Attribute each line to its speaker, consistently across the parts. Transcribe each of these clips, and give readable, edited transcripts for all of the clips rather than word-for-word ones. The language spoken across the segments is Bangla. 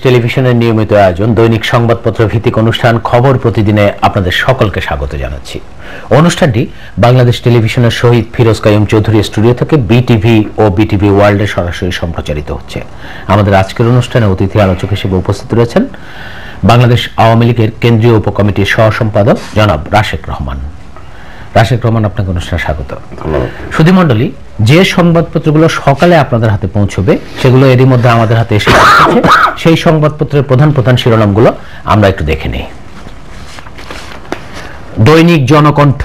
Speaker 1: টেলিভিশনের নিয়মিত আয়োজন দৈনিক সংবাদপত্র ভিত্তিক অনুষ্ঠান খবর প্রতিদিনে আপনাদের সকলকে স্বাগত জানাচ্ছি। অনুষ্ঠানটি বাংলাদেশ টেলিভিশনের শহীদ ফিরোজ কাইয়ুম চৌধুরী স্টুডিও থেকে বিটিভি ও বিটিভি ওয়ার্ল্ডে সরাসরি সম্প্রচারিত হচ্ছে। আমাদের আজকের অনুষ্ঠানে অতিথি আলোচক হিসেবে উপস্থিত রয়েছেন বাংলাদেশ আওয়ামী লীগের কেন্দ্রীয় উপকমিটির সহ সম্পাদক জনাব রাশেক রহমান। রাশেক রহমান, আপনাকে অনুষ্ঠানে স্বাগত। সুধীমণ্ডলী, যে সংবাদপত্রগুলো সকালে আপনাদের হাতে পৌঁছবে সেগুলো এরই মধ্যে আমাদের হাতে এসে পৌঁছেছে। সেই সংবাদপত্রের প্রধান প্রধান শিরোনামগুলো আমরা একটু দেখে নেই। দৈনিক জনকণ্ঠ,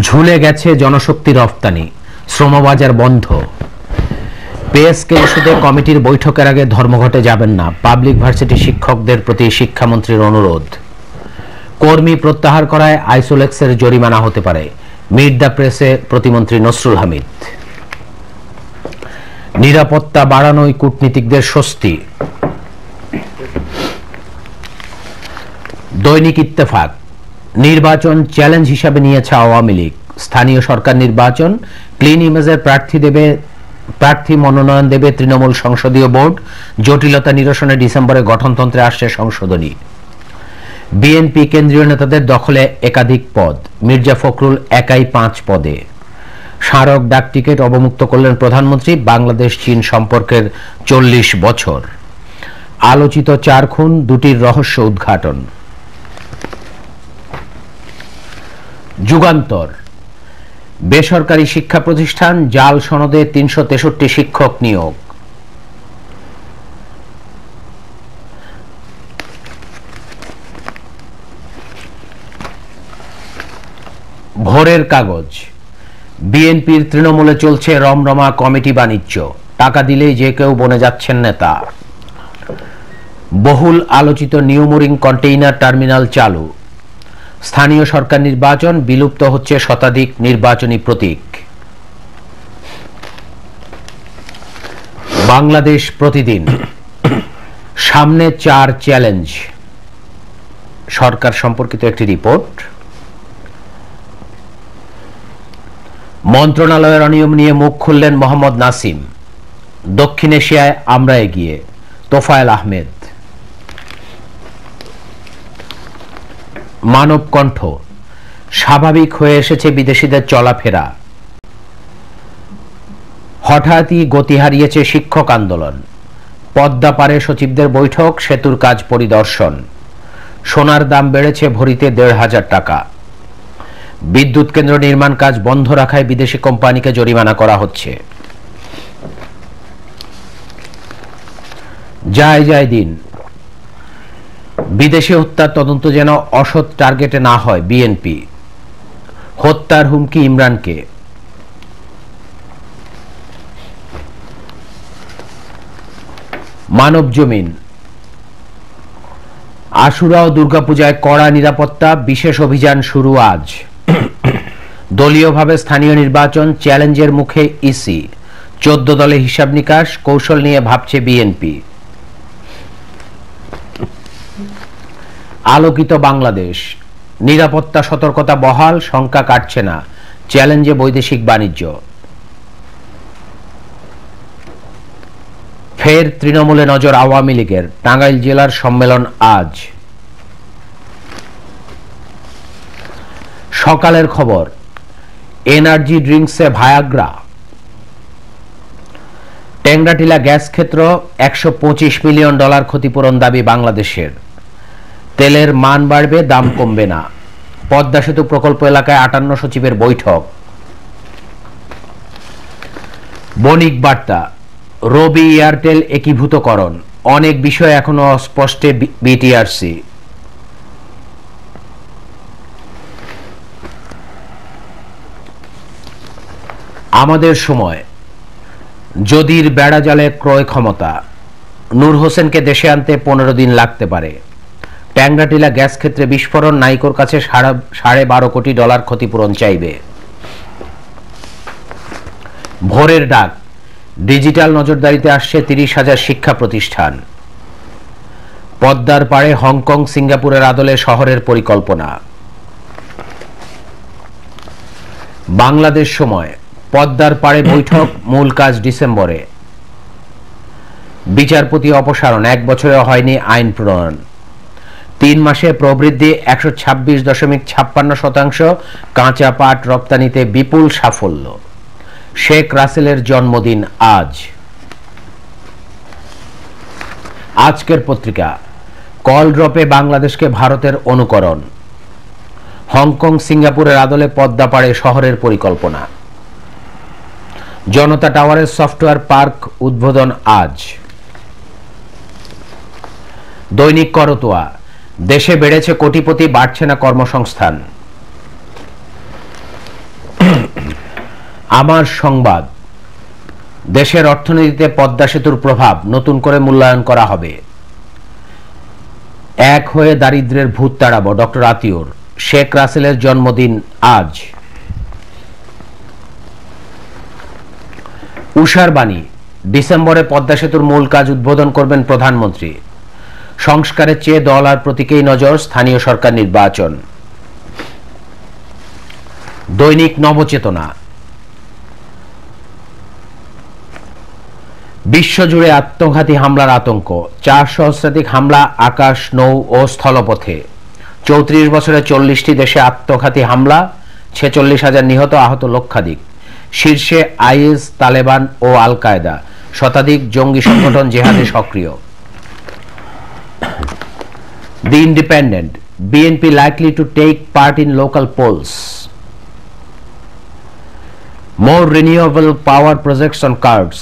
Speaker 1: ঝুলে গেছে জনশক্তি রফতানি, শ্রমবাজার বন্ধ। পে স্কেল ইস্যুতে কমিটির বৈঠকের আগে ধর্মঘটে যাবেন না, পাবলিক ভার্সিটি শিক্ষকদের প্রতি শিক্ষামন্ত্রীর অনুরোধ। কর্মী প্রত্যাহার করায় আইসোলেক্সের জরিমানা হতে পারে, মিট দ্য প্রেসে প্রতিমন্ত্রী নসরুল হামিদ। নিরাপত্তা বাড়ানোয় কূটনীতিকদের স্বস্তি। দৈনিক ইত্তেফাক, নির্বাচন চ্যালেঞ্জ হিসাবে নিয়েছে আওয়ামী লীগ, স্থানীয় সরকার নির্বাচন ক্লিন ইমেজের প্রার্থী মনোনয়ন দেবে তৃণমূল সংসদীয় বোর্ড, জটিলতা নিরসনে ডিসেম্বরে গঠনতন্ত্রে আসছে সংশোধনী। বিএনপি কেন্দ্রীয় নেতাদের দখলে একাধিক পদ, মির্জা ফখরুল একাই 5 পদে। স্মারক ডাক টিকিট অবমুক্ত করলেন প্রধানমন্ত্রী, বাংলাদেশ চীন সম্পর্কের 40 বছর। আলোচিত 4 খুন, দুটির রহস্য উদ্ঘাটন। যুগান্তর, বেসরকারি শিক্ষা প্রতিষ্ঠান জাল সনদে 363 শিক্ষক নিয়োগ। ভোরের কাগজ, বিএনপির তৃণমূলে চলছে রমরমা কমিটি বাণিজ্য, টাকা দিলেই যে কেউ বনে যাচ্ছেন নেতা। বহুল আলোচিত নিউমোরিং কন্টেইনার টার্মিনাল চালু। স্থানীয় সরকার নির্বাচন, বিলুপ্ত হচ্ছে শতাধিক নির্বাচনী প্রতীক। বাংলাদেশ প্রতিদিন, সামনে 4 চ্যালেঞ্জ, সরকার সম্পর্কিত একটি রিপোর্ট। মন্ত্রণালয়ের অনিয়ম নিয়ে মুখ খুললেন মোহাম্মদ নাসিম, দক্ষিণ এশিয়ায় আমরা এগিয়ে, তোফায়েল আহমেদ। মানব কণ্ঠ, স্বাভাবিক হয়ে এসেছে বিদেশিদের চলাফেরা, হঠাৎই গতি হারিয়েছে শিক্ষক আন্দোলন। পদ্মা পারে সচিবদের বৈঠক, সেতুর কাজ পরিদর্শন। সোনার দাম বেড়েছে ভরিতে 1,500 টাকা। বিদ্যুৎ কেন্দ্র নির্মাণ কাজ বন্ধ রাখায় বিদেশি কোম্পানিকে জরিমানা করা হচ্ছে। যায় দিন, বিদেশি হত্যার তদন্ত যেন অসৎ টার্গেটে না হয় বিএনপি, হত্যার হুমকি ইমরানকে। মানব জমিন, আশুরা ও দুর্গাপূজায় কড়া নিরাপত্তা, বিশেষ অভিযান শুরু আজ। দলীয়ভাবে স্থানীয় নির্বাচন চ্যালেঞ্জের মুখে ইসি, 14 দলে হিসাব নিকাশ, কৌশল নিয়ে ভাবছে বিএনপি। আলোকিত বাংলাদেশ, নিরাপত্তা সতর্কতা বহাল, শঙ্কা কাটছে না, চ্যালেঞ্জে বৈদেশিক বাণিজ্য। ফের তৃণমূলে নজর আওয়ামী লীগের, টাঙ্গাইল জেলার সম্মেলন আজ। সকালের খবর, এনার্জি ড্রিঙ্কসে ভায়াগ্রা। টেংরাটিলা গ্যাস ক্ষেত্র, $125 মিলিয়ন ক্ষতিপূরণ দাবি বাংলাদেশের। তেলের মান বাড়বে, দাম কমবে না। পদ্মা সেতু প্রকল্প এলাকায় 58 সচিবের বৈঠক। বণিক বার্তা, রবি এয়ারটেল একীভূতকরণ, অনেক বিষয় এখনো অস্পষ্টে বিটিআরসি। আমাদের সময়, যদির বেড়াজালে ক্রয় ক্ষমতা, নূর হোসেনকে দেশে আনতে 15 দিন লাগতে পারে। ট্যাংরাটিলা গ্যাস ক্ষেত্রে বিস্ফোরণ, নাইকোর কাছে $12.5 কোটি ক্ষতিপূরণ চাইবে। ভোরের ডাক, ডিজিটাল নজরদারিতে আসছে 30,000 শিক্ষা প্রতিষ্ঠান। পদ্মার পাড়ে হংকং সিঙ্গাপুরের আদলে শহরের পরিকল্পনা। বাংলাদেশ সময়, পদ্মার পাড়ে বৈঠক, মূল কাজ ডিসেম্বরে। বিচারপতি অপসারণ, 1 বছরে হয়নি আইন প্রণয়ন। 3 মাসে প্রবৃদ্ধি 126.56%, কাঁচা পাট রপ্তানিতে বিপুল সাফল্য। শেখ রাসেলের জন্মদিন আজ। আজকের পত্রিকা, কল ড্রপে বাংলাদেশকে ভারতের অনুকরণ। হংকং সিঙ্গাপুরের আদলে পদ্মা পাড়ে শহরের পরিকল্পনা। জনতা টাওয়ারের সফটওয়্যার পার্ক উদ্বোধন আজ। দৈনিক করতোয়া, দেশে বেড়েছে কোটিপতি, বাড়ছে না কর্মসংস্থান। আমার সংবাদ, দেশের অর্থনীতিতে পদ্মা সেতুর প্রভাব নতুন করে মূল্যায়ন করা হবে। এক হয়ে দারিদ্র্যের ভূত তাড়াবো, ডক্টর আতিউর। শেখ রাসেলের জন্মদিন আজ। উষার বাণী, ডিসেম্বরে পদ্মা সেতুর মূল কাজ উদ্বোধন করবেন প্রধানমন্ত্রী। সংস্কারের চেয়ে দল আর প্রতীকেই নজর, স্থানীয় সরকার নির্বাচন। দৈনিক নবচেতনা, বিশ্বজুড়ে আত্মঘাতী হামলার আতঙ্ক। 4 সহস্রাধিক হামলা আকাশ, নৌ ও স্থলপথে। 34 বছরে 40টি দেশে আত্মঘাতী হামলা, 46,000 নিহত, আহত লক্ষাধিক। শীর্ষে আইএস, তালেবান ও আল কায়দা। শতাধিক জঙ্গি সংগঠন জেহাদে সক্রিয়। The Independent, BNP likely to take part in local polls. More renewable power projects on cards.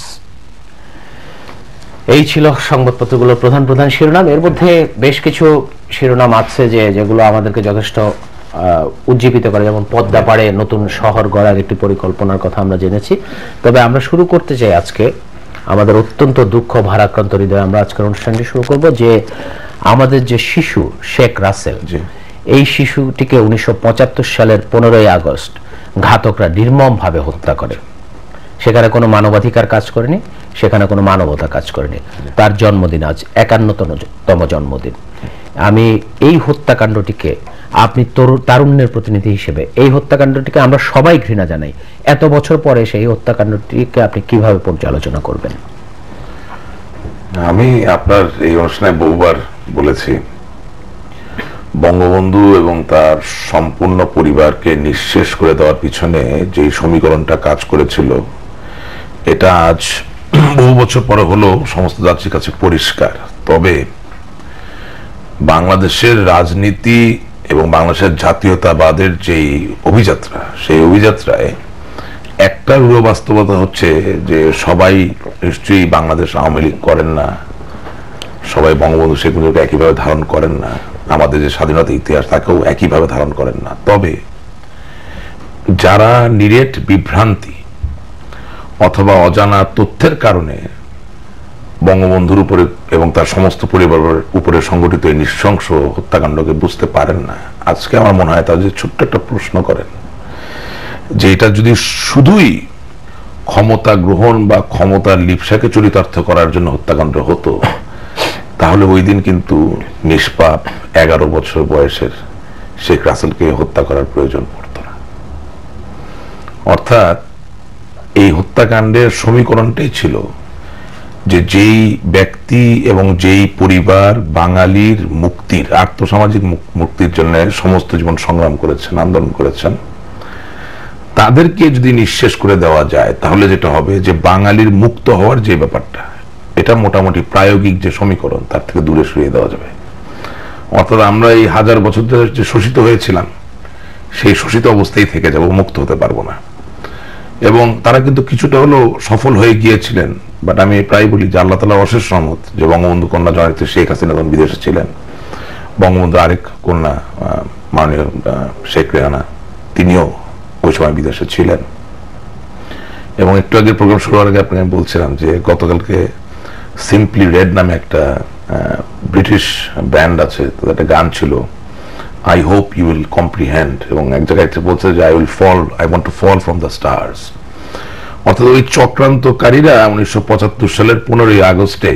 Speaker 1: এই ছিল সংবাদপত্রগুলোর প্রধান প্রধান শিরোনাম। এর মধ্যে বেশ কিছু শিরোনাম আছে যেগুলো আমাদেরকে যথেষ্ট উজ্জীবিত করে, যেমন পদ্মা পাড়ে নতুন শহর গড়ার একটি পরিকল্পনার কথা আমরা জেনেছি। তবে আমরা শুরু করতে চাই আজকে আমাদের অত্যন্ত দুঃখ ভারাক্রান্ত হৃদয়ে আমরা আজকের অনুষ্ঠানটি শুরু করব যে আমাদের যে শিশু শেখ রাসেল, এই শিশুটিকে 1975 সালের 15ই আগস্ট ঘাতকরা নির্মমভাবে হত্যা করে। সেখানে কোনো মানবাধিকার কাজ করেনি, সেখানে কোনো মানবতা কাজ করেনি। তার জন্মদিন আজ, 51তম জন্মদিন। আমি এই হত্যাকাণ্ডটিকে, আপনি তারুণ্যের প্রতিনিধি হিসেবে এই হত্যাকাণ্ডটিকে আমরা সবাই ঘৃণা জানাই, এত বছর পরে সেই হত্যাকাণ্ডটিকে আপনি কিভাবে পর্যালোচনা করবেন?
Speaker 2: আমি আপনার এই অনুষ্ঠানে বহুবার বলেছি, বঙ্গবন্ধু এবং তার সম্পূর্ণ পরিবারকে নিঃশেষ করে দেওয়ার পিছনে যে সমীকরণটা কাজ করেছিল, এটা আজ বহু বছর পরে হলো সমস্ত জাতির কাছে পরিষ্কার। তবে বাংলাদেশের রাজনীতি এবং বাংলাদেশের জাতীয়তাবাদের যেই অভিযাত্রা, সেই অভিযাত্রায় একটা রূঢ় বাস্তবতা হচ্ছে যে সবাই নিশ্চয়ই বাংলাদেশ আওয়ামী লীগ করেন না, সবাই বঙ্গবন্ধু শেখ মুজিবকে একইভাবে ধারণ করেন না, আমাদের যে স্বাধীনতা ইতিহাস তাকেও একইভাবে ধারণ করেন না। তবে যারা নিরেট বিভ্রান্তি অথবা অজানা তথ্যের কারণে বঙ্গবন্ধুর উপরে এবং তার সমস্ত পরিবারের উপরে সংগঠিত এই নৃশংস হত্যাকাণ্ডকে বুঝতে পারেন না, আজকে আমার মনে হয় তারা যে ছোট্ট একটা প্রশ্ন করেন যে এটা যদি শুধুই ক্ষমতা গ্রহণ বা ক্ষমতার লিপ্সাকে চরিতার্থ করার জন্য হত্যাকাণ্ড হতো, তাহলে ওই দিন কিন্তু নিষ্পাপ 11 বছর বয়সের শেখ রাসেলকে হত্যা করার প্রয়োজন পড়ত না। অর্থাৎ এই হত্যাকাণ্ডের সমীকরণটাই ছিল যে যেই ব্যক্তি এবং যেই পরিবার বাঙালির মুক্তির, আর্থসামাজিক মুক্তির জন্য সমস্ত জীবন সংগ্রাম করেছেন, আন্দোলন করেছেন, তাদেরকে যদি নিঃশেষ করে দেওয়া যায়, তাহলে যেটা হবে যে বাঙালির মুক্ত হওয়ার যে ব্যাপারটা, এটা মোটামুটি প্রায়োগিক যে সমীকরণ, তার থেকে দূরে সরিয়ে দেওয়া যাবে। অর্থাৎ আমরা এই 1000 বছর ধরে যে শোষিত হয়েছিলাম, সেই শোষিত অবস্থায় থেকে যাব, মুক্ত হতে পারবো না। এবং তারা কিন্তু কিছুটা হলেও সফল হয়ে গিয়েছিলেন। বাট আমি প্রায় বলি যে আল্লাহ তাআলার অশেষ রহমত যে বঙ্গবন্ধু কন্যা জননেত্রী শেখ হাসিনা তখন বিদেশে ছিলেন, বঙ্গবন্ধু আরেক কন্যা মাননীয় শেখ রেহানা, তিনিও ওই সময় বিদেশে ছিলেন। এবং একটু আগে প্রোগ্রাম শুরু হওয়ার আগে আপনাকে বলছিলাম যে গতকালকে সিম্পলি রেড নামে একটা ব্রিটিশ ব্যান্ড আছে, তাদের একটা গান ছিল, I hope you will comprehend, এবং এক জায়গায় বলছে যে I want to fall from the stars. অর্থাৎ ওই চক্রান্তকারীরা 1975 সালের 15ই আগস্টে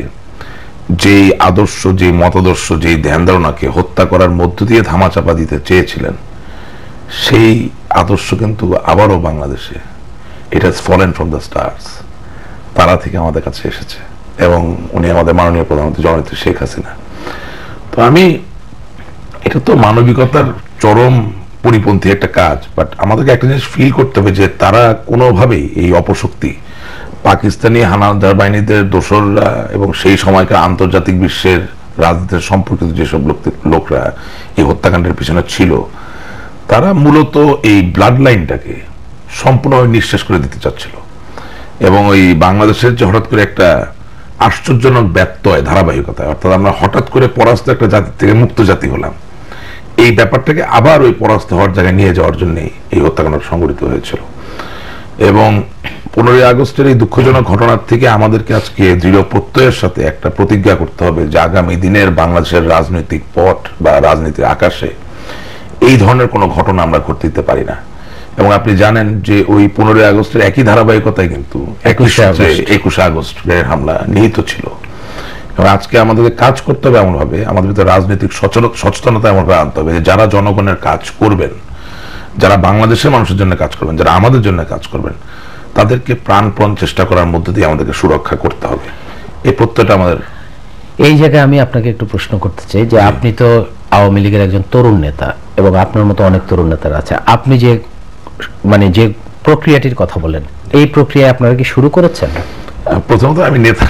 Speaker 2: যেই আদর্শ, যেই মতাদর্শ, যেই ধ্যান ধারণাকে হত্যা করার মধ্য দিয়ে ধামাচাপা দিতে চেয়েছিলেন, সেই আদর্শ কিন্তু আবারও বাংলাদেশে, it has fallen from the stars, তারা থেকে আমাদের কাছে এসেছে। এবং উনি আমাদের মাননীয় প্রধানমন্ত্রী জননেত্রী শেখ হাসিনা। তো এটা তো মানবিকতার চরম পরিপন্থী একটা কাজ, বাট আমাদেরকে একটা জিনিস ফিল করতে হবে যে তারা কোনোভাবেই এই অপশক্তি পাকিস্তানি হানাদার বাহিনীদের দোসররা এবং সেই সময়কার আন্তর্জাতিক বিশ্বের রাজনীতির সম্পর্কিত যেসব লোকরা এই হত্যাকাণ্ডের পিছনে ছিল, তারা মূলত এই ব্লাড লাইনটাকে সম্পূর্ণভাবে নিঃশেষ করে দিতে চাচ্ছিল। এবং ওই বাংলাদেশের যে হঠাৎ করে একটা আশ্চর্যজনক ব্যত্যয় ধারাবাহিকতায়, অর্থাৎ আমরা হঠাৎ করে পরাস্ত একটা জাতি থেকে মুক্ত জাতি হলাম, এই ব্যাপারটাকে আবার ওই পরাস্ত হওয়ার জায়গায় নিয়ে যাওয়ার জন্য এই হত্যাকাণ্ড সংঘটিত হয়েছিল। এবং 15ই আগস্টের এই দুঃখজনক ঘটনার থেকে আমাদেরকে আজকে দৃঢ় প্রত্যয়ের সাথে একটা প্রতিজ্ঞা করতে হবে যে আগামী দিনের বাংলাদেশের রাজনৈতিক পট বা রাজনীতির আকাশে এই ধরনের কোনো ঘটনা আমরা ঘটতে দিতে পারি না। এবং আপনি জানেন যে ওই 15ই আগস্টের একই ধারাবাহিকতায় কিন্তু 21শে আগস্ট হামলা নিহিত ছিল। এবং আজকে আমাদেরকে কাজ করতে হবে এমনভাবে, আমাদের ভিতরে রাজনৈতিক সচেতনতা এমনভাবে আনতে হবে যে যারা জনগণের কাজ করবেন, যারা বাংলাদেশের মানুষের জন্য কাজ করবেন, যারা আমাদের জন্য কাজ করবেন, তাদেরকে প্রাণপণ চেষ্টা করার মধ্যে দিয়ে আমাদেরকে সুরক্ষা করতে হবে। এই প্রত্যয়টা আমাদের।
Speaker 1: এই জায়গায় আমি আপনাকে একটু প্রশ্ন করতে চাই যে আপনি তো আওয়ামী লীগের একজন তরুণ নেতা এবং আপনার মতো অনেক তরুণ নেতারা আছে, আপনি যে প্রক্রিয়াটির কথা বলেন, এই প্রক্রিয়া আপনারা কি শুরু করেছেন?
Speaker 2: প্রথমত আমি নেতা,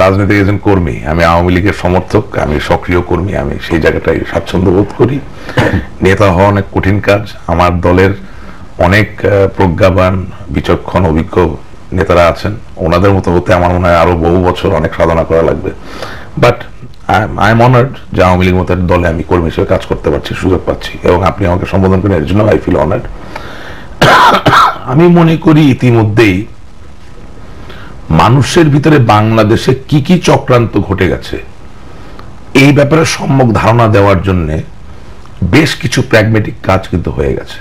Speaker 2: রাজনৈতিক একজন কর্মী, আমি আওয়ামী লীগের সমর্থক, আমি সক্রিয় কর্মী, আমি সেই জায়গাটাই স্বাচ্ছন্দ্য বোধ করি। নেতা হওয়া অনেক কঠিন কাজ, আমার দলের অনেক প্রজ্ঞাবান বিচক্ষণ অভিজ্ঞ নেতারা আছেন, ওনাদের মতো হতে আমার মনে হয় আরো বহু বছর অনেক সাধনা করা লাগবে। বাট আই এম অনার্ড যে আওয়ামী লীগ মতো দলে আমি কর্মী হিসেবে কাজ করতে পারছি, সুযোগ পাচ্ছি, এবং আপনি আমাকে সম্বোধন করেন, এর জন্য আই ফিল অনার্ড। আমি মনে করি ইতিমধ্যেই মানুষের ভিতরে বাংলাদেশে কি কি চক্রান্ত ঘটে গেছে এই ব্যাপারে সম্যক ধারণা দেওয়ার জন্য বেশ কিছু প্র্যাগমেটিক কাজ কিন্তু হয়ে গেছে।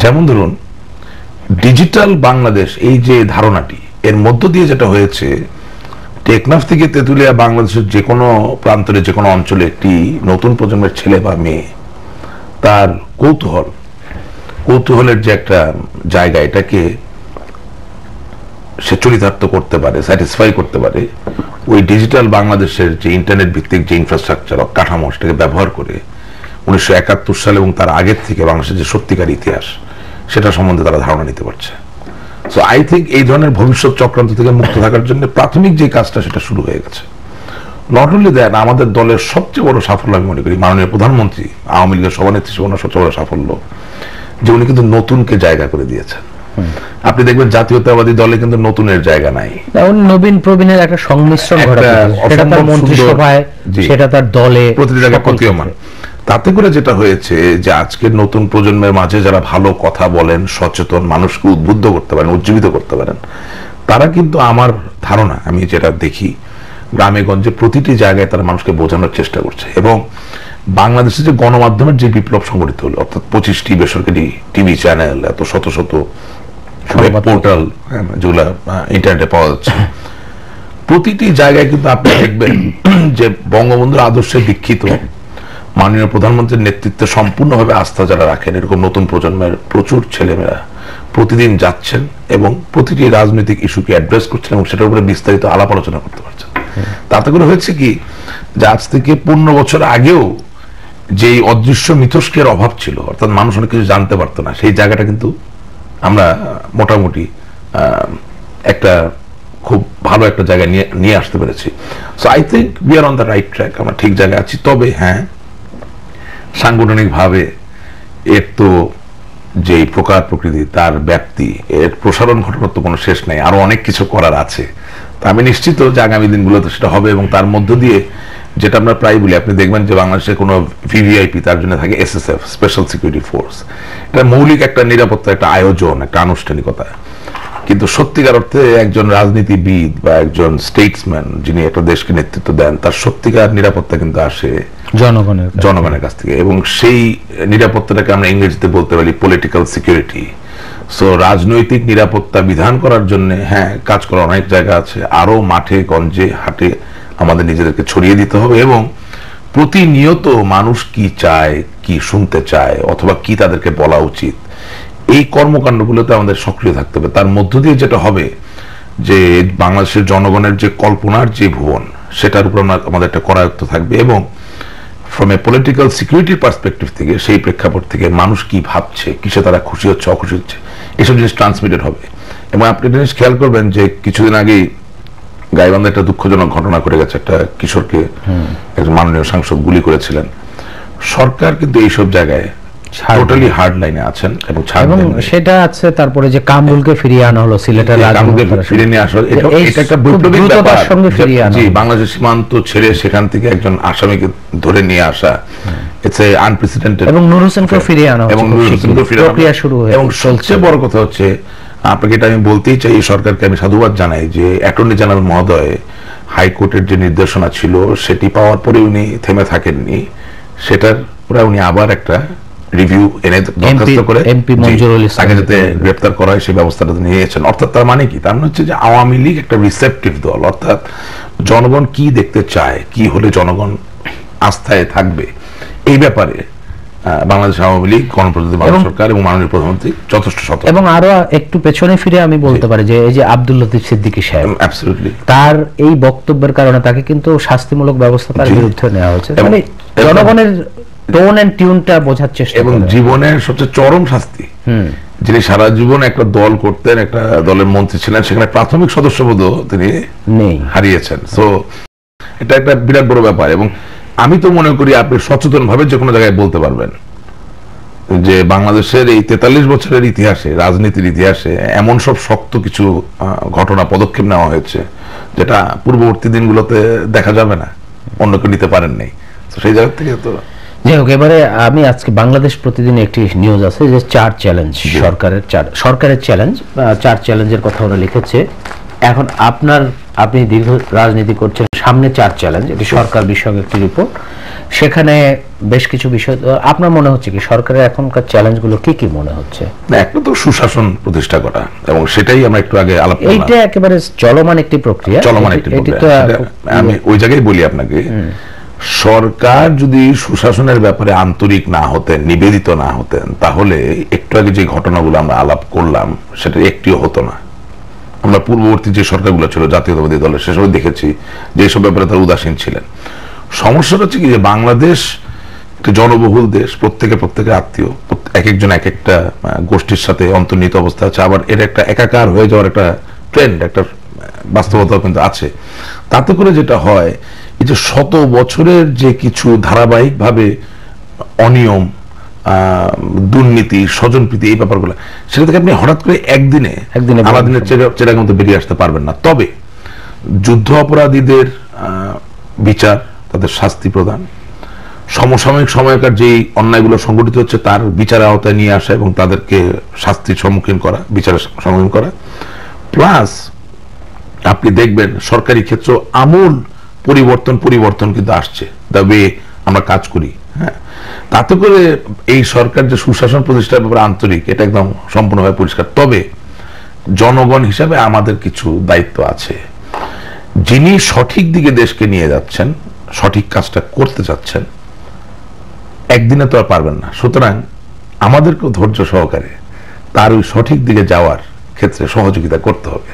Speaker 2: যেমন ধরুন, ডিজিটাল বাংলাদেশ, এই যে ধারণাটি, এর মধ্য দিয়ে যেটা হয়েছে, টেকনাফ থেকে তেঁতুলিয়া বাংলাদেশের যে কোনো প্রান্তরে, যে কোনো অঞ্চলে একটি নতুন প্রজন্মের ছেলে বা মেয়ে তার কৌতূহলের যে একটা জায়গা, এটাকে সে চরিতার্থ করতে পারে, স্যাটিসফাই করতে পারে, ওই ডিজিটাল বাংলাদেশের যে ইন্টারনেট ভিত্তিক যে ইনফ্রাস্ট্রাকচার কাঠামো, সেটাকে ব্যবহার করে 1971 সালে এবং তার আগের থেকে বাংলাদেশের যে সত্যিকার ইতিহাস, সেটা সম্বন্ধে তারা ধারণা নিতে পারছে। সো আই থিঙ্ক এই ধরনের ভবিষ্যৎ চক্রান্ত থেকে মুক্ত থাকার জন্য প্রাথমিক যে কাজটা, সেটা শুরু হয়ে গেছে। নট অনলি দ্যাট, আমাদের দলের সবচেয়ে বড় সাফল্য আমি মনে করি মাননীয় প্রধানমন্ত্রী, আওয়ামী লীগের সভানেত্রী হিসেবে সবচেয়ে বড় সাফল্য যে উনি কিন্তু নতুনকে জায়গা করে দিয়েছেন। আপনি দেখবেন জাতীয়তাবাদী দলে কিন্তু নতুনের জায়গা নাই,
Speaker 1: নবীন প্রবীণের একটা সংমিশ্রণ মন্ত্রিসভায়, সেটা তার দলে
Speaker 2: প্রতিটি জায়গায় প্রতীয়মান। তাতে করে যেটা হয়েছে যে আজকের নতুন প্রজন্মের মাঝে যারা ভালো কথা বলেন, সচেতন, মানুষকে উদ্বুদ্ধ করতে পারেন, উজ্জীবিত করতে পারেন, তারা কিন্তু আমার ধারণা, আমি যেটা দেখি গ্রামে গঞ্জে প্রতিটি জায়গায় তারা মানুষকে বোঝানোর চেষ্টা করছে। এবং বাংলাদেশে যে গণমাধ্যমের যে বিপ্লব সংগঠিত হলো, অর্থাৎ 25টি বেসরকারি টিভি চ্যানেল, এত শত শত পোর্টাল যেগুলো ইন্টারনেটে পাওয়া যাচ্ছে, প্রতিটি জায়গায় কিন্তু আপনি দেখবেন যে বঙ্গবন্ধুর আদর্শে দীক্ষিত মাননীয় প্রধানমন্ত্রীর নেতৃত্বে সম্পূর্ণভাবে আস্থা যারা রাখেন, এরকম নতুন প্রজন্মের প্রচুর ছেলেমেয়েরা প্রতিদিন যাচ্ছেন এবং প্রতিটি রাজনৈতিক ইস্যুকে অ্যাড্রেস করছেন এবং সেটার উপরে বিস্তারিত আলাপ আলোচনা করতে পারছেন। তাতে করে হয়েছে কি, যে আজ থেকে 15 বছর আগেও যে অদৃশ্য মিথস্ক্রিয়ার অভাব ছিল, অর্থাৎ মানুষ অনেক কিছু জানতে পারতো না, সেই জায়গাটা কিন্তু আমরা মোটামুটি একটা খুব ভালো একটা জায়গায় নিয়ে আসতে পেরেছি। So I think we are on the right track, আমরা ঠিক জায়গায় আছি। তবে হ্যাঁ, সাংগঠনিকভাবে এর তো যে প্রকার প্রকৃতি, তার ব্যাপ্তি, এর প্রসারণ ঘটানোর তো কোনো শেষ নাই, আরো অনেক কিছু করার আছে। তা আমি নিশ্চিত যে আগামী দিনগুলোতে সেটা হবে। এবং তার মধ্য দিয়ে যেটা আমরা প্রায় বলি, আপনি দেখবেন যে বাংলাদেশের কোনো ভিভিআইপি, তার জন্য থাকে SSF, স্পেশাল সিকিউরিটি ফোর্স। এটা মৌলিক একটা নিরাপত্তা, একটা আয়োজন, একটা আনুষ্ঠানিকতা। কিন্তু সত্যিকার অর্থে একজন রাজনীতিবিদ বা একজন স্টেটসম্যান যিনি একটা দেশকে নেতৃত্ব দেন, তার সত্যিকার নিরাপত্তা কিন্তু আসে জনগণের কাছ থেকে। এবং সেই নিরাপত্তাটাকে আমরা ইংরেজিতে বলতে পারি পলিটিক্যাল সিকিউরিটি। সো রাজনৈতিক নিরাপত্তা বিধান করার জন্য হ্যাঁ, কাজ করার অনেক জায়গা আছে, আরো মাঠে গঞ্জে হাটে আমাদের নিজেদেরকে ছড়িয়ে দিতে হবে। এবং প্রতিনিয়ত মানুষ কি চায়, কি শুনতে চায়, অথবা কি তাদেরকে বলা উচিত, এই কর্মকাণ্ডগুলোতে আমাদের সক্রিয় থাকতে হবে। তার মধ্য দিয়ে যেটা হবে, যে বাংলাদেশের জনগণের যে কল্পনার যে ভুবন, সেটার উপর আমাদের একটা করায়ত্ত থাকবে, এবং ফ্রম এ পলিটিক্যাল সিকিউরিটির পার্সপেক্টিভ থেকে, সেই প্রেক্ষাপট থেকে মানুষ কি ভাবছে, কিসে তারা খুশি হচ্ছে অখুশি হচ্ছে, এসব জিনিস ট্রান্সমিটেড হবে। এবং আপনি জিনিস খেয়াল করবেন যে কিছুদিন আগেই গাইবান্ধা একটা দুঃখজনক ঘটনা করে গেছে, একটা কিশোরকে একজন মাননীয় সাংসদ গুলি করেছিলেন। সরকার কিন্তু এইসব জায়গায় টোটালি হার্ড লাইনে আছেন এবং
Speaker 1: সেটা আছে। তারপরে যে কামরুলকে ফিরিয়ে আনা হলো, সিলেটের
Speaker 2: ফিরিয়ে নিয়ে আসা, এটা একটা বৈপ্লবিক ব্যাপার। বাংলাদেশ সীমান্ত ছেড়ে সেখান থেকে একজন আসামিকে ধরে নিয়ে আসা, ইটস এ আনপ্রেসিডেন্টেড।
Speaker 1: এবং নূর হোসেনকে ফিরিয়ে আনা,
Speaker 2: এবং নূর হোসেনকে ফিরিয়ে প্রক্রিয়া শুরু হয়েছে। এবং সবচেয়ে বড় কথা হচ্ছে, আপনাকে এটা আমি বলতেই চাই, এই সরকারকে আমি সাধুবাদ জানাই যে অ্যাটর্নি জেনারেল মহোদয় হাইকোর্টের যে নির্দেশনা ছিল সেটি পাওয়ার পরে উনি থেমে থাকেননি, সেটার পরে উনি আবার একটা রিভিউ এনে দরখাস্ত করে তাকে যাতে গ্রেপ্তার করা হয় সেই ব্যবস্থাটা নিয়েছেন। অর্থাৎ তার মানে কি? তার মানে হচ্ছে যে আওয়ামী লীগ একটা রিসেপটিভ দল, অর্থাৎ জনগণ কি দেখতে চায়, কি হলে জনগণ আস্থায় থাকবে, এই ব্যাপারে বাংলাদেশ আওয়ামী লীগ, গণপ্রজাতন্ত্রী বাংলাদেশ সরকার এবং মাননীয় প্রধানমন্ত্রী যথেষ্ট সতর্ক।
Speaker 1: এবং আরো একটু পেছনে ফিরে আমি বলতে পারি যে এই যে আব্দুল লতিফ সিদ্দিকী সাহেব, অ্যাবসলিউটলি তার এই বক্তব্যের কারণে তাকে কিন্তু শাস্তিমূলক ব্যবস্থা তার বিরুদ্ধে নেওয়া হয়েছে। মানে জনগণের টোন এন্ড টিউনটা বোঝার চেষ্টা,
Speaker 2: এবং জীবনের সবচেয়ে চরম শাস্তি, যিনি সারা জীবন একটা দল করতেন, একটা দলের মন্ত্রী ছিলেন, সেখানে প্রাথমিক সদস্যপদও তিনি হারিয়েছেন। সো এটা একটা বিরাট বড় ব্যাপার। এবং আমি তো মনে করি আপনি সচেতন ভাবে যে কোনো জায়গায় বলতে পারবেন যে বাংলাদেশের এই 43 বছরের ইতিহাসে, রাজনীতির ইতিহাসে এমন সব শক্ত কিছু ঘটনা, পদক্ষেপ নেওয়া হয়েছে যেটা পূর্ববর্তী দিনগুলোতে দেখা যাবে না, অন্য কেউ নিতে পারেন নাই। সেই জায়গা থেকে তো
Speaker 1: যাই হোক, এবারে আমি আজকে বাংলাদেশ প্রতিদিন একটি নিউজ আছে যে 4 চ্যালেঞ্জ, সরকারের চ্যালেঞ্জ, 4 চ্যালেঞ্জের কথা ওরা লিখেছে। এখন আপনি দীর্ঘ রাজনীতি করছেন, সামনে 4 চ্যালেঞ্জ, এটি সরকার বিষয়ক একটি রিপোর্ট, সেখানে বেশ কিছু বিষয়। আপনার মনে হচ্ছে কি সরকারের এখনকার চ্যালেঞ্জগুলো কি কি মনে হচ্ছে?
Speaker 2: একটা তো সুশাসন প্রতিষ্ঠা করা, এবং সেটাই আমরা একটু আগে আলাপ করলাম,
Speaker 1: এইটা একেবারে চলমান একটি প্রক্রিয়া।
Speaker 2: আমি ওই জায়গায় বলি আপনাকে, সরকার যদি সুশাসনের ব্যাপারে আন্তরিক না হতেন, নিবেদিত না হতেন, তাহলে একটু আগে যে ঘটনাগুলো আমরা আলাপ করলাম সেটা একটিও হতো না। আমরা পূর্ববর্তী যে সরকারগুলো ছিল জাতীয়তাবাদী দলের, সেসব দেখেছি যে এসব ব্যাপারে তারা উদাসীন ছিলেন। সমস্যাটা হচ্ছে কি যে বাংলাদেশ একটা জনবহুল দেশ, প্রত্যেকে আত্মীয়, এক একজন এক একটা গোষ্ঠীর সাথে অন্তর্নিহিত অবস্থা আছে, আবার এর একটা একাকার হয়ে যাওয়ার একটা ট্রেন্ড, একটা বাস্তবতাও কিন্তু আছে। তাতে করে যেটা হয়, এই যে শত বছরের যে কিছু ধারাবাহিকভাবে অনিয়ম, দুর্নীতি, স্বজনপ্রীতি, এই ব্যাপারগুলো, সেটা থেকে আপনি হঠাৎ করে একদিনে আলাদিনের চেরাগের মধ্যে বেরিয়ে আসতে পারবেন না। তবে যুদ্ধ অপরাধীদের বিচার, তাদের শাস্তি প্রদান, সমসাময়িক সময়কার যেই অন্যায়গুলো সংঘটিত হচ্ছে তার বিচারের আওতায় নিয়ে আসা এবং তাদেরকে শাস্তির সম্মুখীন করা, বিচারের সম্মুখীন করা, প্লাস আপনি দেখবেন সরকারি ক্ষেত্র আমূল পরিবর্তন কিন্তু আসছে, দ্য ওয়ে আমরা কাজ করি। হ্যাঁ, তাতে করে এই সরকার যে সুশাসন প্রতিষ্ঠার ব্যাপারে আন্তরিক, এটা একদম সম্পূর্ণভাবে পরিষ্কার। তবে জনগণ হিসাবে আমাদের কিছু দায়িত্ব আছে। যিনি সঠিক দিকে দেশকে নিয়ে যাচ্ছেন, সঠিক কাজটা করতে চাচ্ছেন, একদিনে তো আর পারবেন না। সুতরাং আমাদেরকেও ধৈর্য সহকারে তার ওই সঠিক দিকে যাওয়ার ক্ষেত্রে সহযোগিতা করতে হবে।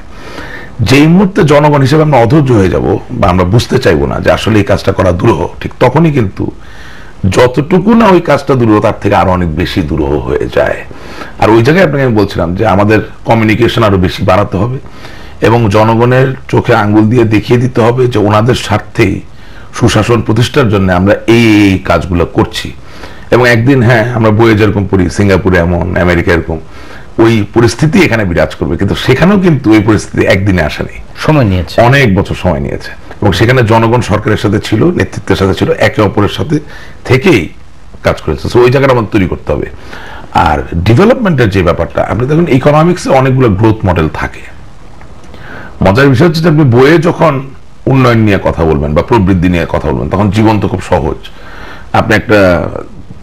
Speaker 2: যেই মুহূর্তে জনগণ হিসেবে আমরা অধৈর্য হয়ে যাব বা আমরা বুঝতে চাইবো না যে আসলে এই কাজটা করা দুরূহ, ঠিক তখনই কিন্তু যতটুকু না ওই কাজটা দুরূহ, তার থেকে আরো অনেক বেশি দুরূহ হয়ে যায়। আর ওই জায়গায় আপনাকে আমি বলছিলাম যে আমাদের কমিউনিকেশন আরো বেশি বাড়াতে হবে এবং জনগণের চোখে আঙ্গুল দিয়ে দেখিয়ে দিতে হবে যে ওনাদের স্বার্থেই সুশাসন প্রতিষ্ঠার জন্য আমরা এই কাজগুলো করছি। এবং একদিন, হ্যাঁ, আমরা বইয়ে যেরকম পড়ি সিঙ্গাপুরে এমন, আমেরিকা এরকম, ওই পরিস্থিতি এখানে বিরাজ করবে, কিন্তু সেখানেও কিন্তু ওই পরিস্থিতি একদিনে আসেনি,
Speaker 1: সময় নিয়েছে,
Speaker 2: অনেক বছর সময় নিয়েছে। এবং সেখানে জনগণ সরকারের সাথে ছিল, নেতৃত্বের সাথে ছিল, একে অপরের সাথে থেকেই কাজ করেছে। সো ওই জায়গাটা আমাদের তৈরি করতে হবে। আর ডেভেলপমেন্টের যে ব্যাপারটা, আপনি দেখুন ইকোনমিক্সে অনেকগুলো গ্রোথ মডেল থাকে। মজার বিষয় হচ্ছে যে আপনি বইয়ে যখন উন্নয়ন নিয়ে কথা বলবেন বা প্রবৃদ্ধি নিয়ে কথা বলবেন, তখন জীবন তো খুব সহজ। আপনি একটা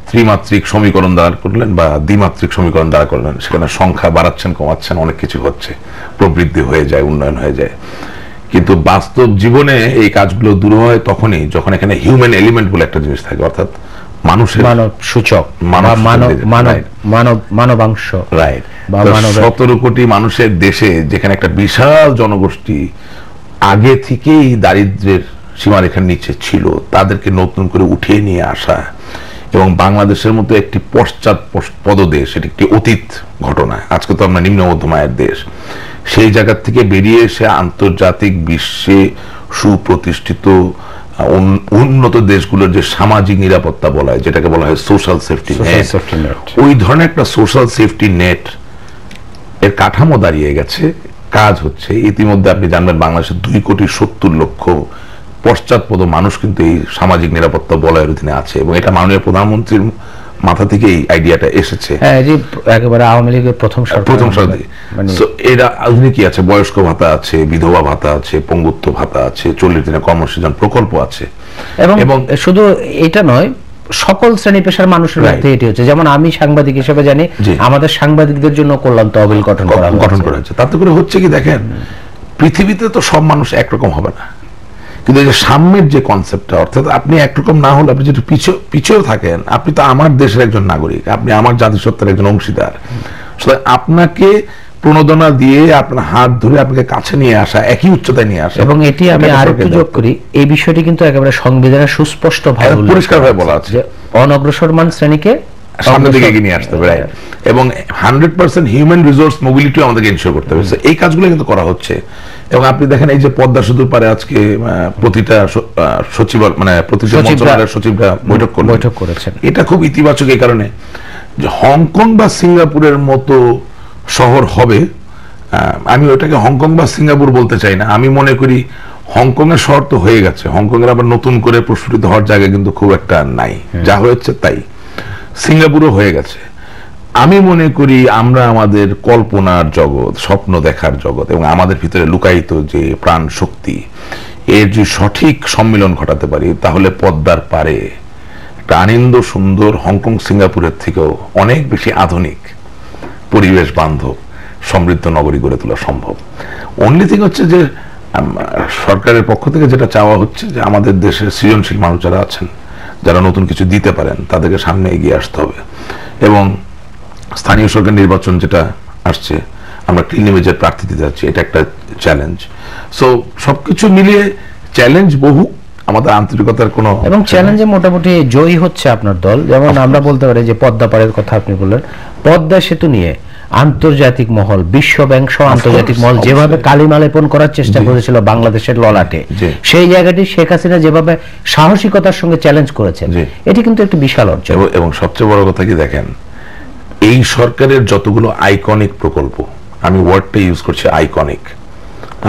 Speaker 2: ত্রিমাত্রিক সমীকরণ দাঁড় করলেন বা দ্বিমাত্রিক সমীকরণ দাঁড় করলেন, সেখানে সংখ্যা বাড়াচ্ছেন, কমাচ্ছেন, অনেক কিছু হচ্ছে, প্রবৃদ্ধি হয়ে যায়, উন্নয়ন হয়ে যায়। কিন্তু বাস্তব জীবনে এই কাজগুলো দূর হয় তখনই যখন এখানে হিউম্যান এলিমেন্ট বলে একটা জিনিস থাকে, অর্থাৎ
Speaker 1: মানব সূচক, মানবাংশ,
Speaker 2: রাইট। 17 কোটি মানুষের দেশে যেখানে একটা বিশাল জনগোষ্ঠী আগে থেকেই দারিদ্র্যের সীমারেখার নিচে ছিল, তাদেরকে নতুন করে উঠিয়ে নিয়ে আসা এবং বাংলাদেশের মতো একটি পশ্চাৎপদ দেশ, এটি একটি অতীত ঘটনা। আজকে তো আমরা নিম্ন মধ্যম আয়ের দেশ, সেই জায়গা থেকে বেরিয়ে এসে আন্তর্জাতিক বিশ্বে সুপ্রতিষ্ঠিত উন্নত দেশগুলোর যে সামাজিক নিরাপত্তা বলা হয়, যেটাকে বলা হয় সোশ্যাল সেফটি নেট, ওই ধরনের একটা সোশ্যাল সেফটি নেট এর কাঠামো দাঁড়িয়ে গেছে, কাজ হচ্ছে। ইতিমধ্যে আপনি জানবেন বাংলাদেশের 2,70,00,000 পশ্চাৎপদ মানুষ কিন্তু এই সামাজিক নিরাপত্তা বলয়ের অধীনে আছে, এবং এটা মাননীয় প্রধানমন্ত্রীর মাথা থেকে এই আইডিয়াটা এসেছে।
Speaker 1: একেবারে আওয়ামী লীগের প্রথম সরকার।
Speaker 2: এরা আধুনিক কি আছে, বয়স্ক ভাতা আছে, বিধবা ভাতা আছে, পঙ্গুত্ব ভাতা আছে, 40 দিনের কর্মসংস্থান প্রকল্প আছে,
Speaker 1: এবং শুধু এটা নয়, সকল শ্রেণী পেশার মানুষের মধ্যে এটি হচ্ছে। যেমন আমি সাংবাদিক হিসেবে জানি আমাদের সাংবাদিকদের জন্য কল্যাণ তহবিল গঠন করা
Speaker 2: হচ্ছে। তাতে করে হচ্ছে কি দেখেন, পৃথিবীতে তো সব মানুষ একরকম হবে না, কিন্তু এই যে সাম্যের যে কনসেপ্টটা, অর্থাৎ আপনি একরকম না হলে আপনি যদি পিছিয়েও থাকেন, আপনি তো আমার দেশের একজন নাগরিক, আপনি আমার জাতিসত্তার একজন অংশীদার। আপনাকে প্রণোদনা দিয়ে আপনার হাত ধরে আপনাকে কাছে নিয়ে আসা, একই উচ্চতায় নিয়ে আসা।
Speaker 1: এবং এটি আমি আরেকটু যোগ করি, এই বিষয়টি কিন্তু একেবারে সংবিধানে সুস্পষ্ট ভাবে
Speaker 2: পরিষ্কারভাবে বলা আছে যে
Speaker 1: অনগ্রসরমান শ্রেণীকে
Speaker 2: সামনের দিকে এগিয়ে নিয়ে আসতে হবে, এবং 100% হিউম্যান রিসোর্স মোবিলিটি আমাদেরকে এনশিওর করতে হবে। এই কাজগুলো কিন্তু করা হচ্ছে। এবং আপনি দেখেন এই যে পদ্মা সেতুর পারে আজকে প্রতিটা সচিব, মানে প্রতিটা মন্ত্রণালয়ের সচিবরা বৈঠক করেছেন, এটা খুব ইতিবাচক এই কারণে যে হংকং বা সিঙ্গাপুরের মতো শহর হবে। আমি ওটাকে হংকং বা সিঙ্গাপুর বলতে চাই না, আমি মনে করি হংকং এর শহর তো হয়ে গেছে, হংকং এর আবার নতুন করে প্রস্ফুটিত হওয়ার জায়গা কিন্তু খুব একটা নাই, যা হয়েছে তাই। সিঙ্গাপুরও হয়ে গেছে। আমি মনে করি আমরা আমাদের কল্পনার জগৎ, স্বপ্ন দেখার জগৎ এবং আমাদের ভিতরে লুকায়িত যে প্রাণ শক্তি, এর যে সঠিক সম্মিলন ঘটাতে পারি, তাহলে পদ্মার পারে একটা আনন্দ সুন্দর হংকং সিঙ্গাপুরের থেকেও অনেক বেশি আধুনিক, পরিবেশ বান্ধব, সমৃদ্ধ নগরী গড়ে তোলা সম্ভব। অনলি থিং হচ্ছে যে সরকারের পক্ষ থেকে যেটা চাওয়া হচ্ছে যে আমাদের দেশের সৃজনশীল মানুষ যারা আছেন, যারা নতুন কিছু দিতে পারেন, তাদেরকে সামনে এগিয়ে আসতে হবে। এবং স্থানীয় সরকার নির্বাচন যেটা আসছে, আমরা ক্লিন ইমেজের প্রার্থী দিতে যাচ্ছি, এটা একটা চ্যালেঞ্জ। সো সবকিছু মিলিয়ে চ্যালেঞ্জ বহু, আমাদের আন্তরিকতার কোনো,
Speaker 1: এবং চ্যালেঞ্জে মোটামুটি জয়ী হচ্ছে আপনার দল। যেমন আমরা বলতে পারি যে পদ্মা পাড়ের কথা আপনি বললেন, পদ্মা সেতু নিয়ে আন্তর্জাতিক মহল, বিশ্ব ব্যাংক সহ আন্তর্জাতিক মহল যেভাবে কালিমা লেপন করার চেষ্টা করেছিল বাংলাদেশের ললাটে, সেই জায়গাটি শেখ হাসিনা যেভাবে সাহসিকতার সঙ্গে চ্যালেঞ্জ করেছেন, এটি কিন্তু একটি বিশাল অর্জন।
Speaker 2: এবং সবচেয়ে বড় কথা কি দেখেন, এই সরকারের যতগুলো আইকনিক প্রকল্প, আমি ওয়ার্ডটা ইউজ করছি আইকনিক,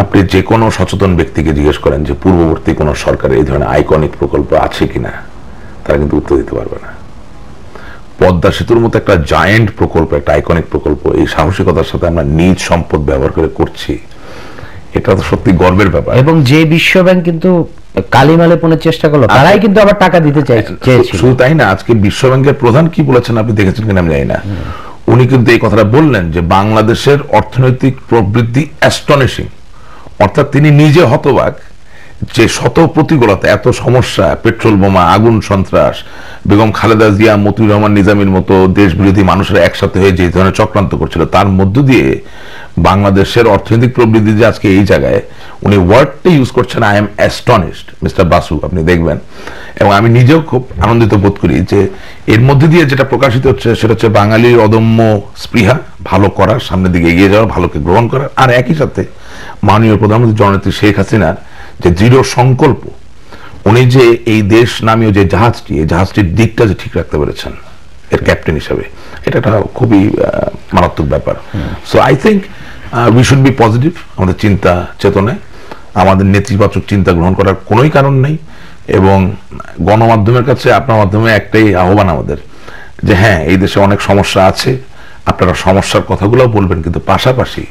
Speaker 2: আপনি যে কোনো সচেতন ব্যক্তিকে জিজ্ঞেস করেন যে পূর্ববর্তী কোন সরকারের এই ধরনের আইকনিক প্রকল্প আছে কিনা, তারা কিন্তু উত্তর দিতে পারবে না। পদ্মা সেতুর মতো একটা জায়েন্ট প্রকল্প, একটা আইকনিক প্রকল্প, এই সাহসিকতার সাথে আমরা নিজ সম্পদ ব্যবহার করে করছি, এটা তো সত্যি গর্বের ব্যাপার।
Speaker 1: এবং যে বিশ্ব ব্যাংক কিন্তু কালিমা লেপনের চেষ্টা করলো, তারাই কিন্তু আবার টাকা দিতে চেয়েছিল।
Speaker 2: শুধু তাই না, আজকে বিশ্ব ব্যাংকের প্রধান কি বলেছেন আপনি দেখেছেন কিনা আমি জানি না, উনি কিন্তু এই কথাটা বললেন যে বাংলাদেশের অর্থনৈতিক প্রবৃদ্ধি অ্যাস্টনিশিং, অর্থাৎ তিনি নিজে হতবাক যে শত প্রতিকূলতা, এত সমস্যা, পেট্রোল বোমা, আগুন, সন্ত্রাস, বেগম খালেদা জিয়া, মতিউর রহমান নিজামীর মতো দেশ বিরোধী মানুষেরা একসাথে হয়ে যে ধরনের চক্রান্ত করছিল, তার মধ্য দিয়ে বাংলাদেশের অর্থনৈতিক প্রবৃদ্ধি যে আজকে এই জায়গায়, উনি ওয়ার্ডটা ইউজ করছেন I am astonished, mister Basu, আপনি দেখবেন। এবং আমি নিজেও খুব আনন্দিত বোধ করি যে এর মধ্যে দিয়ে যেটা প্রকাশিত হচ্ছে সেটা হচ্ছে বাঙালির অদম্য স্পৃহা, ভালো করার, সামনের দিকে এগিয়ে যাওয়ার, ভালোকে গ্রহণ করার, আর একই সাথে মাননীয় প্রধানমন্ত্রী জননেত্রী শেখ হাসিনার যে দৃঢ় সংকল্প, উনি যে এই দেশ নামীয় যে জাহাজটি, এই জাহাজটির দিকটা যে ঠিক রাখতে পেরেছেন এর ক্যাপ্টেন হিসাবে, এটা একটা খুবই মারাত্মক ব্যাপার। So I think we should be positive, আমাদের চিন্তা চেতনায় আমাদের নেতিবাচক চিন্তা গ্রহণ করার কোনোই কারণ নেই। এবং গণমাধ্যমের কাছে আপনার মাধ্যমে একটাই আহ্বান আমাদের, যে হ্যাঁ, এই দেশে অনেক সমস্যা আছে, আপনারা সমস্যার কথাগুলো বলবেন, কিন্তু পাশাপাশি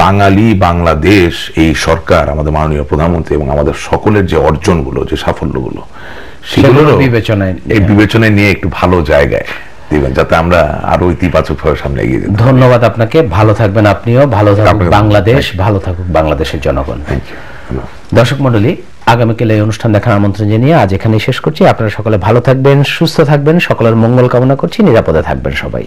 Speaker 2: বাঙালি, বাংলাদেশ, এই সরকার, আমাদের মাননীয় প্রধানমন্ত্রী এবং আমাদের সকলের যে অর্জনগুলো, যে সাফল্যগুলো, সেগুলো এই বিবেচনায় নিয়ে একটু ভালো জায়গায় দিবেন, যাতে আমরা আরো ইতিবাচকভাবে সামনে এগিয়ে যেতে।
Speaker 1: ধন্যবাদ আপনাকে, ভালো থাকবেন আপনিও, ভালো থাকুক বাংলাদেশ, ভালো থাকুক বাংলাদেশের জনগণ। দর্শক মণ্ডলী, আগামীকাল এই অনুষ্ঠান দেখার আমন্ত্রণ জানিয়ে আজ এখানেই শেষ করছি। আপনারা সকলে ভালো থাকবেন, সুস্থ থাকবেন, সকলের মঙ্গল কামনা করছি, নিরাপদে থাকবেন সবাই।